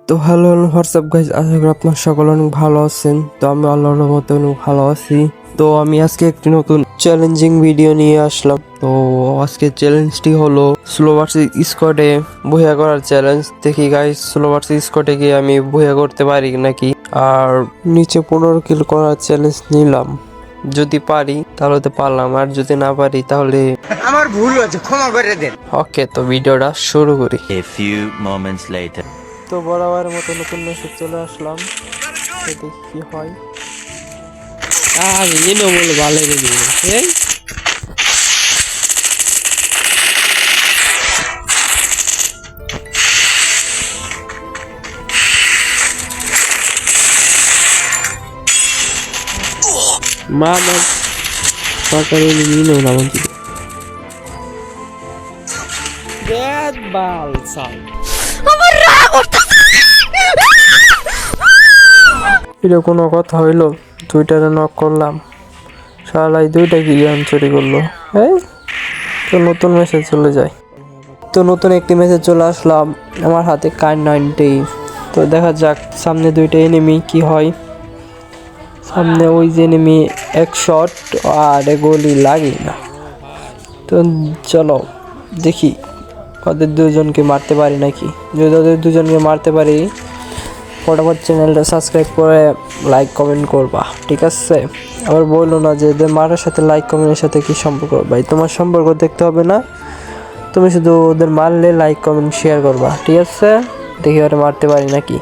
তো hello WhatsApp guys, আশা করি আপনার সকলে অনেক ভালো আছেন। তো আমি আল্লাহর রহমতে অনেক ভালো আছি। তো আমি আজকে একটি নতুন চ্যালেঞ্জিং ভিডিও নিয়ে আসলাম। তো আজকে চ্যালেঞ্জটি হলো স্লো ভার্সেস স্কোয়াডে বহিয়া করার চ্যালেঞ্জ। দেখি গাইজ স্লো ভার্সেস স্কোয়াডে গিয়ে আমি বহিয়া করতে পারি নাকি। আর নিচে 15 কিল করার চ্যালেঞ্জ নিলাম, যদি পারি তাহলে তো পারলাম, আর যদি না পারি তাহলে আমার ভুল হয়েছে, ক্ষমা করে দেন। ওকে, তো ভিডিওটা শুরু করি। A few moments later. তো বরাবরের মতো নতুন মেসেজ চলে আসলাম, দেখি কি হয়। Ini boleh balik ini. Eh? Mama, pakai ini namun tidak. Dead balsa. এটা কোনো কথা হইলো? দুইটারে নক করলাম, শালাই দুইটা গিরিয়ান চুরি করলো। এই তো নতুন মেসেজ চলে যায়। তো নতুন একটি মেসেজ চলে আসলাম, আমার হাতে কার 90। তো দেখা যাক সামনে দুইটা এনিমি কি হয়। সামনে ওই যে এনিমি এক শট আর গোলি লাগে না। তো চলো দেখি ওদের দুজনকে মারতে পারি নাকি। যদি ওদের দুজনকে মারতে পারি, ফটাফট চ্যানেলটা সাবস্ক্রাইব করে লাইক কমেন্ট করবা, ঠিক আছে? আবার বললো না যে এদের মারার সাথে লাইক কমেন্টের সাথে কি সম্পর্ক। ভাই তোমার সম্পর্ক দেখতে হবে না, তুমি শুধু ওদের মারলে লাইক কমেন্ট শেয়ার করবা, ঠিক আছে? দেখি ওরা মারতে পারি নাকি।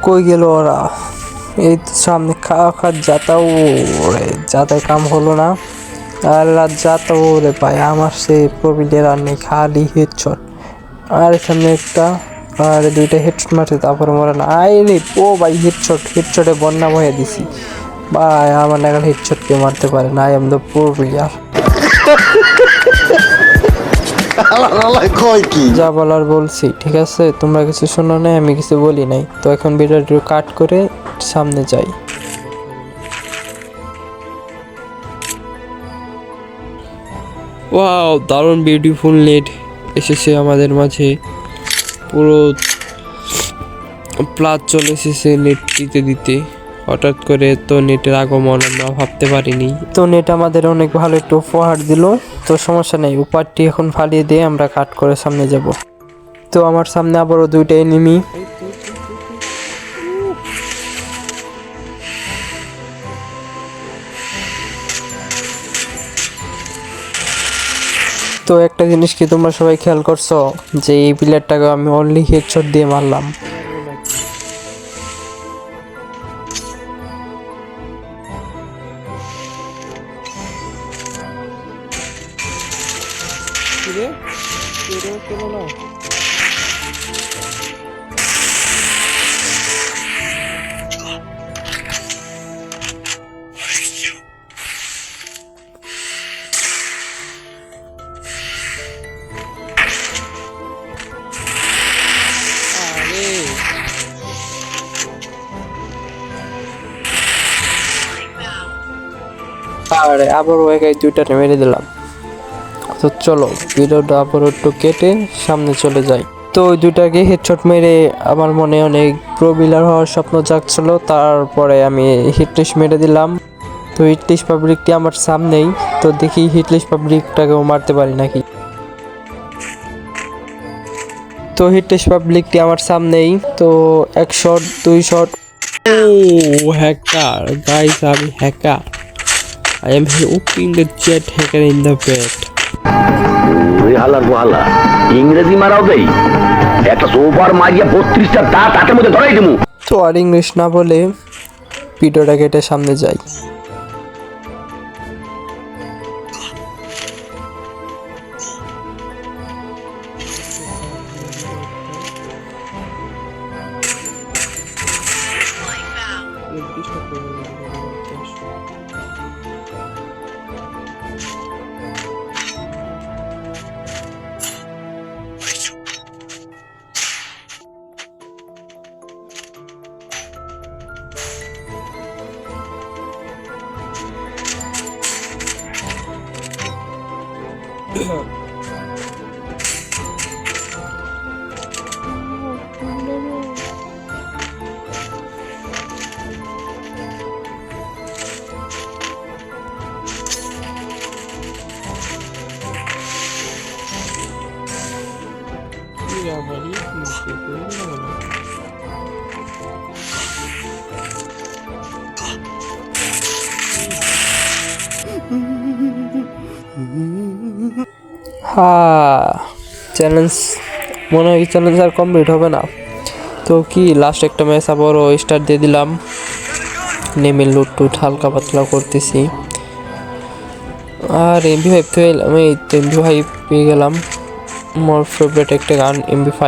কই গেল ওরা? এই তো সামনে খা যাতাও রে, যাতায় কাম হলো না। আর রাত যাতাও রে পায় আমার সে প্রবীণের আর নেই, খালি হেডশট। আর সামনে একটা আর দুইটা হেডশট মারছে, তারপরে মরে না। আই রে ও ভাই, হেডশটে বন্যা বয়ে দিছি ভাই। আমার নাগাল হেডশটকে মারতে পারে না। I am the pro player. যা বলার বলছি, ঠিক আছে? তোমরা কিছু শোনো নাই, আমি কিছু বলি নাই। তো এখন ভিডিওটি কাট করে সামনে যাই। ওয়াও, দারুণ বিউটিফুল নেট এসেছে আমাদের মাঝে। পুরো প্লাস চলে এসেছে নেট দিতে দিতে। হঠাৎ করে তো নেটের আগমন আমরা ভাবতে পারিনি। তো নেট আমাদের অনেক ভালো একটু উপহার দিল। তো সমস্যা নেই, উপহারটি এখন ফালিয়ে দিয়ে আমরা কাট করে সামনে যাব। তো আমার সামনে আবারও দুইটা এনিমি। তো একটা জিনিস কি তোমরা সবাই খেয়াল করছো যে এই প্লেয়ারটাকে আমি অনলি হেডশট দিয়ে মারলাম। আর আবারও একাই দুইটারে মেরে দিলাম। তো চলো ভিডিওটা আবার একটু কেটে সামনে চলে যাই। তো ওই দুইটাকে হেডশট মেরে আমার মনে অনেক প্রো বিলার হওয়ার স্বপ্ন জাগছিল। তারপরে আমি হিটলিস্ট মেরে দিলাম। তো হিটলিস্ট পাবলিকটি আমার সামনেই। তো দেখি হিটলিস্ট পাবলিকটাকেও মারতে পারি নাকি। তো হিটলিস্ট পাবলিকটি আমার সামনেই। তো এক শট, দুই shot. Oh, hacker. Guys, I'm hacker. I am opening the jet hacker in the bed. হালার গোহালা ইংরেজি মারাও দেই, একটা সোফার মারিয়া 32টা দাঁত হাতের মধ্যে ধরাই দেবো। তো আর ইংলিশ না বলে ভিডিওটা কেটে সামনে যাই। হ্যাঁ, চ্যালেঞ্জ মনে হয় চ্যালেঞ্জ আর কমপ্লিট হবে না। তো কি লাস্ট একটা ম্যাচ আবারও স্টার্ট দিয়ে দিলাম, নেমে লুট টুট হালকা পাতলা করতেছি। আর MP5 তো আমি MP5 পেয়ে গেলাম, আমার ফেভারিট একটা গান MP5।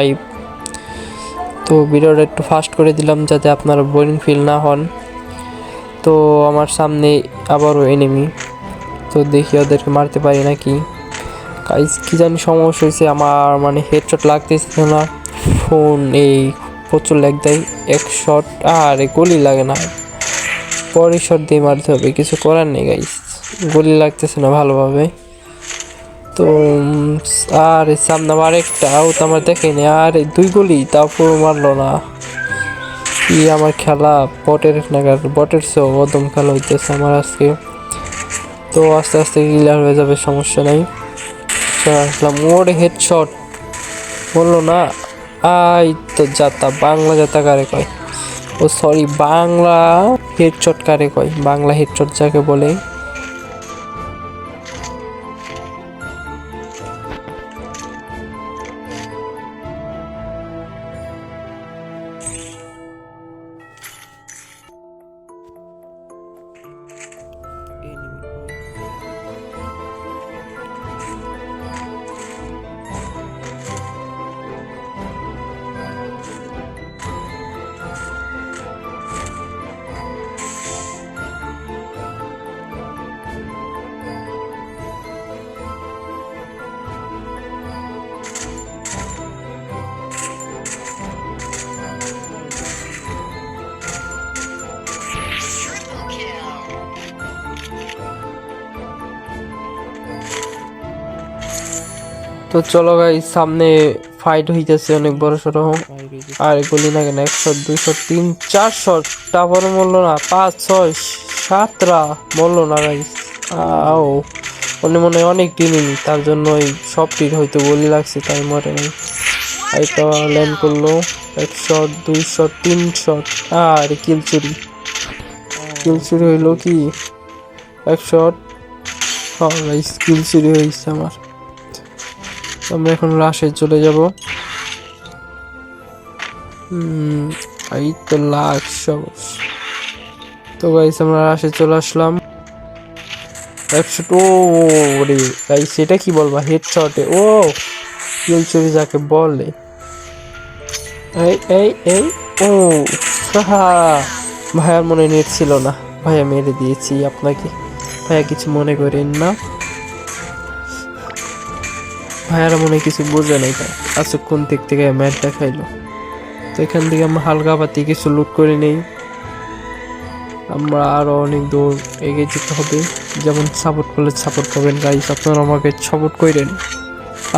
তো ভিডিওটা একটু ফাস্ট করে দিলাম যাতে আপনারা বোরিং ফিল না হন। তো আমার সামনে আবারও এনিমি, তো দেখি ওদেরকে মারতে পারি নাকি। গাইস কি জানি সমস্যা হয়েছে, আমার মানে হেডশট লাগতেছে না, ফোন এই প্রচুর ল্যাগ দেয়। এক শট আর গুলি লাগে না, পরের শট দিয়ে মারতে হবে, কিছু করার নেই গাইস, গুলি লাগতেছে না ভালোভাবে। তো আর সামনে আমার একটা আউট আমার দেখেনি, আর 2 গুলি তারপর মারলো না। কি আমার খেলা বটের নাগার, বটের চেয়েও অদম খেলা হইতেছে আমার আজকে। তো আস্তে আস্তে ক্লিয়ার হয়ে যাবে, সমস্যা নাই। আসলাম ওরে হেডশট বললো না, আই তো যাতা বাংলা যাতা কারে কয়, ও সরি বাংলা হেডশট কারে কয়, বাংলা হেডশট যাকে বলে। তো চলো গাই, সামনে ফাইট হইতেছে অনেক বড় সড়ো। আর গুলি না কেন 1 শট 2 শট 3 4 শট, তারপর মরলো না, 5 6 7টা মরলো না গাই। আও মনে মনে অনেক টিনিনি, তার জন্য ওই সবটির হয়তো গুলি লাগছে তাই মরে নাই। এটা ল্যান্ড করলো 1 শট 2 শট 3 শট, আর কিল চুরি হইলো কি 1 শট। হ্যাঁ গাইস, কিল চুরি হয়েছে আমার। আমরা এখন রাশে চলে যাব। এই তো লাখ সব। তো গাইস আমরা রাশে চলে আসলাম। 100 ও রে গাইস, এটা কি বলবা হেডশটে ও কিল চুরি যাকে বলে। এই এই এই ও ভাইয়ার মনে নেট ছিল না, ভাইয়া মেরে দিয়েছি আপনাকে, ভাইয়া কিছু মনে করেন না। ভাইয়ারা মনে কিছু বোঝে নাই, তাই আচ্ছা কোন দিক থেকে ম্যাচটা খাইলো। তো এখান থেকে আমরা হালকা পাতি কিছু লুট করে নেই, আমরা আরো অনেক দূর এগিয়ে যেতে হবে। যেমন সাপোর্ট করলে সাপোর্ট পাবেন গাইস, আপনারা আমাকে সাপোর্ট করেন,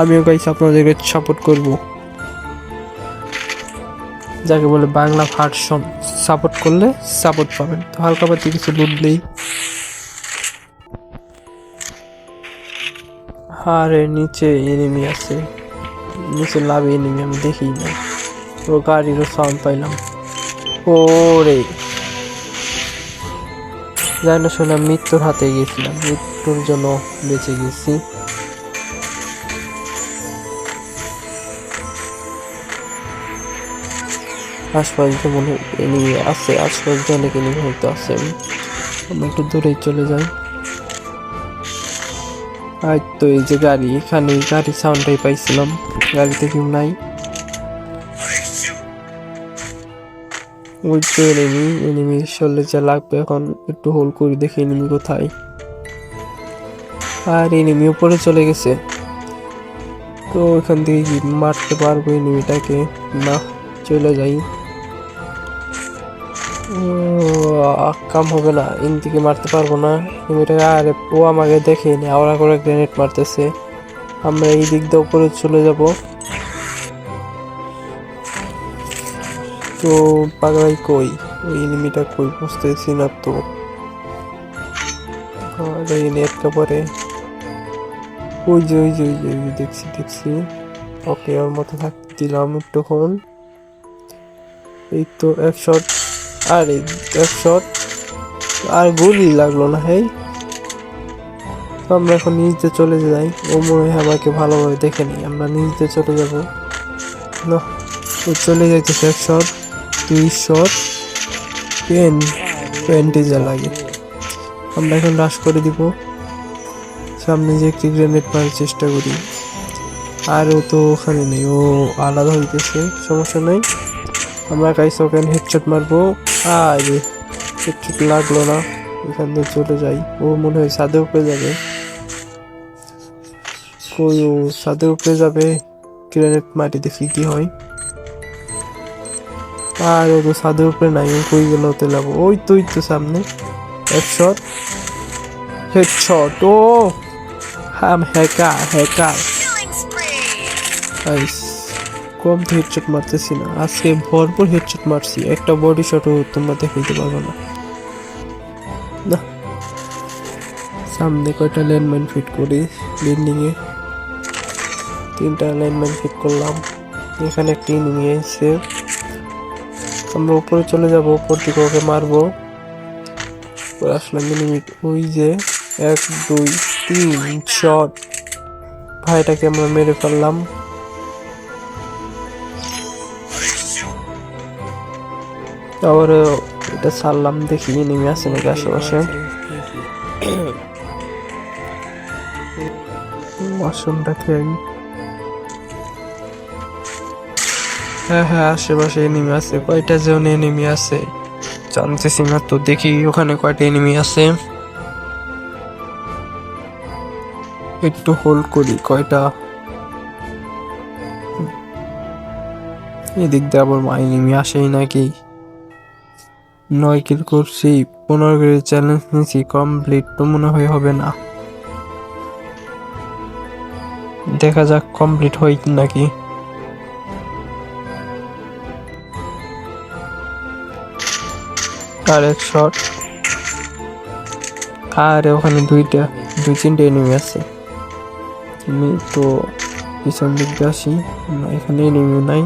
আমিও গাইস আপনাদেরকে সাপোর্ট করব, যাকে বলে বাংলা ভার্সন। সাপোর্ট করলে সাপোর্ট পাবেন। তো হালকা পাতি কিছু লুট নেই। আরে নিচে এনিমি আছে, নিচে লাভে এনিমি আমি দেখি না, ও গাড়িরও সাউন্ড পাইলাম। ওরে জানি না, শোনা মৃত্যুর হাতে গেছিলাম, মৃত্যুর জন্য বেঁচে গেছি। আশপাশ মনে এনিমি আছে, আশপাশ অনেক এনিমি হয়তো আছে, আমরা একটু দূরেই চলে যাই। আর তো এই যে গাড়ি, এখানে গাড়ি সাউন্ডটাই পাইছিলাম, গাড়িতে কেউ নাই। ওই তো এনিমি চলে যা লাগবে, এখন একটু হোল করে দেখি এনিমি কোথায়। আর এনিমি উপরে চলে গেছে, তো ওখান থেকে কি মারতে পারবো এনিমিটাকে? না, চলে যাই। কাম হবে না, এন থেকে মারতে পারবো না এনিমিটাকে। আরে ও আমাকে দেখেনি, আওড়া করে গ্রেনেড মারতেছে, আমরা এই দিক দিয়ে উপরে চলে যাব। তো পাগলাই কই, ওই এনিমিটা কই বুঝতেছি না তো। আর এই নেটটা পরে ওই যে ওই যে ওই যে ওই যে দেখছি। ওকে, ওর মতো থাকতে দিলাম একটুক্ষণ। এই তো এক শট, আর এক শট, আর গুলি লাগলো না। হেই, তো আমরা এখন নিচে চলে যাই। ও মনে হয় আমাকে ভালোভাবে দেখে নি। আমরা নিচে চলে যাব না, ও চলে যাইতেছে। এক শট, 2 শট, পেন্টিজা লাগে। আমরা এখন রাশ করে দিব, সামনে যে একটি গ্রেনেড মারার চেষ্টা করি। আর ও তো ওখানে নেই, ও আলাদা হইতেছে, সমস্যা নাই। আমরা গাইস ওখানে হেডশট মারবো। আর হেডশট লাগলো না, এখান থেকে চলে যাই। ও মনে হয় ছাদের উপরে যাবে। কই, ও ছাদের উপরে যাবে। গ্রেনেড মাটি দেখি কি হয়। আর ও তো ছাদের উপরে নাই, ও কই গেল হতে লাগবো। ওই তো সামনে এক শট, হেডশট। ও হ্যাকার গাইস, কম তো হেডশট মারতেছি না আজকে, ভরপুর হেডশট মারছি। একটা বডি শটও তোমরা দেখাইতে পারবো না। সামনে কয়টা ল্যান্ডমাইন ফিট করি, বিল্ডিং এ 3টা ল্যান্ডমাইন ফিট করলাম। এখানে একটা এনিমি আছে, আমরা উপরে চলে যাব, উপর থেকে ওকে মারবো। আসলাম এনিমি, ওই যে 1 2 3 শট। ভাইটাকে আমরা মেরে ফেললাম। আবার এটা ছাড়লাম, দেখি এনিমি আছে নাকি আশেপাশে। মাশরুমটা খেয়ে নি। হ্যাঁ, আশেপাশে এনিমি আছে। কয়টা জোন এনিমি আছে জানতেছি না তো, দেখি ওখানে কয়টা এনিমি আছে। একটু হোল্ড করি, কয়টা। এদিক দিয়ে আবার এনিমি আসেই নাকি। 9 কিল করছি, 15 কিল চ্যালেঞ্জ নিয়েছি, কমপ্লিট তো মনে হয় হবে না। দেখা যাক কমপ্লিট হয় নাকি। আর এক শট। আর ওখানে 2-3টে এনিমি আছে। আমি তো পিছন দিক দিয়ে আসি, এখানে এনিমি নাই।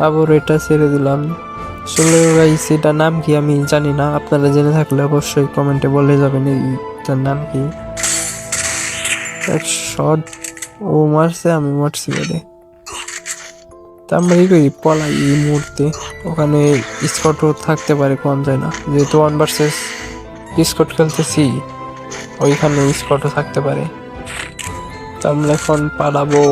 আবার এটা ছেড়ে দিলাম। আসলে গাইস, এটার নাম কি আমি জানি না, আপনারা জেনে থাকলে অবশ্যই কমেন্টে বলে যাবেন এইটার নাম কি। এক শট ও মারছে, আমি মারছি বলে। তা আমরা কি করি, পলাই এই মুহূর্তে। ওখানে স্কটও থাকতে পারে, কোন যায় না, যেহেতু 1 ভার্সেস স্কট খেলতেছি, ওইখানে স্কটও থাকতে পারে। তা আমরা এখন পালাবো।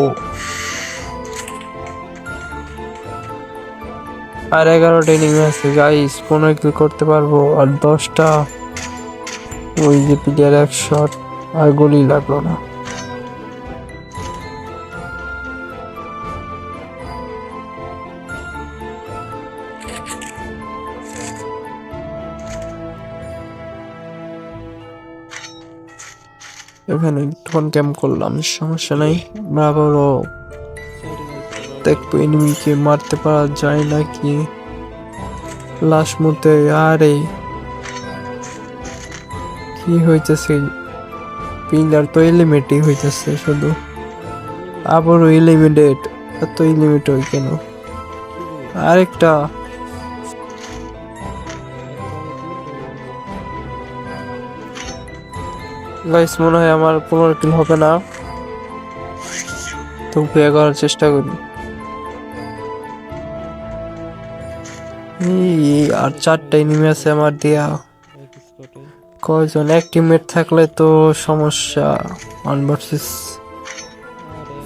আর 11টা এনিমি আছে গাইস, 15 কিল করতে পারবো। আর 10টা, ওই যে প্লেয়ার 1 শট, আর গুলি লাগলো না। এখানে তখন ক্যাম্প করলাম, সমস্যা নাই। আমরা আবারও দেখবো এনিমিকে মারতে পারা যায় নাকি লাস্ট মুহূর্তে। আরে কি হইতেছে, পিলার তো এলিমিনেটই হইতেছে শুধু। আবারও এলিমিনেট, এত এলিমিনেট হয় কেন। আরেকটা, গাইস মনে হয় আমার 15 কিল হবে না, তো বিয়ে করার চেষ্টা করি। আর 4টা এনিমি আছে আমার দিয়া। কয়জন, এক টিমমেট থাকলে তো সমস্যা। 1 ভার্সেস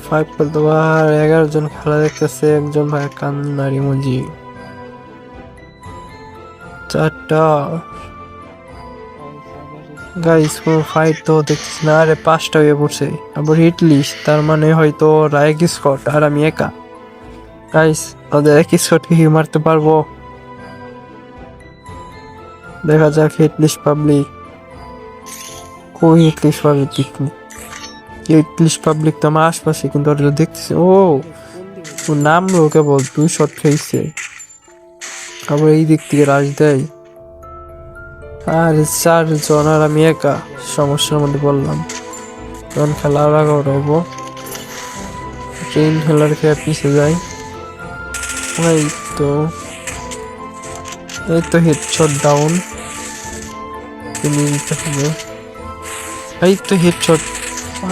5 বলতে, আর 11 জন খেলা দেখতেছে। একজন ভাই কান্নার ইমোজি। 4টা গাইস, কোন ফাইট তো দেখছি না। আরে 5টা হয়ে পড়ছে, আবার হিট লিস্ট, তার মানে হয়তো ওরা এক স্কট আর আমি একা। গাইস, ওদের এক স্কটকে কি মারতে পারবো? দেখা যাক। হিট লিস্ট পাবলিক, কই ইংলিশ পাবলিক? ইংলিশ পাবলিক তো আমার আশপাশে, কিন্তু ওটা দেখতেছি। ও ও নামলো কেবল, 2 শট খাইছে, আবার এই দিক থেকে রাশ দেয়। আর 4 জন আর আমি একা, সমস্যার মধ্যে পড়লাম। তখন খেলা লাগা হবো, ট্রেন খেলার খেয়ে পিছিয়ে যাই। এই তো হেডশট ডাউন, এই তো হেডশট,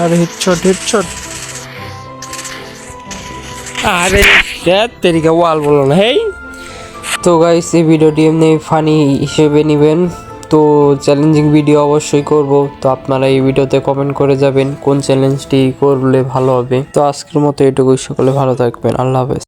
আর হেডশট। আরে তেরিকা ওয়াল বলো না। হেই তো গাইস, এই ভিডিওটি এমনি ফানি হিসেবে নেবেন, তো চ্যালেঞ্জিং ভিডিও অবশ্যই করব। তো আপনারা এই ভিডিওতে কমেন্ট করে যাবেন কোন চ্যালেঞ্জটি করলে ভালো হবে। তো আজকের মতো এটুকুই, সকলে ভালো থাকবেন, আল্লাহ হাফেজ।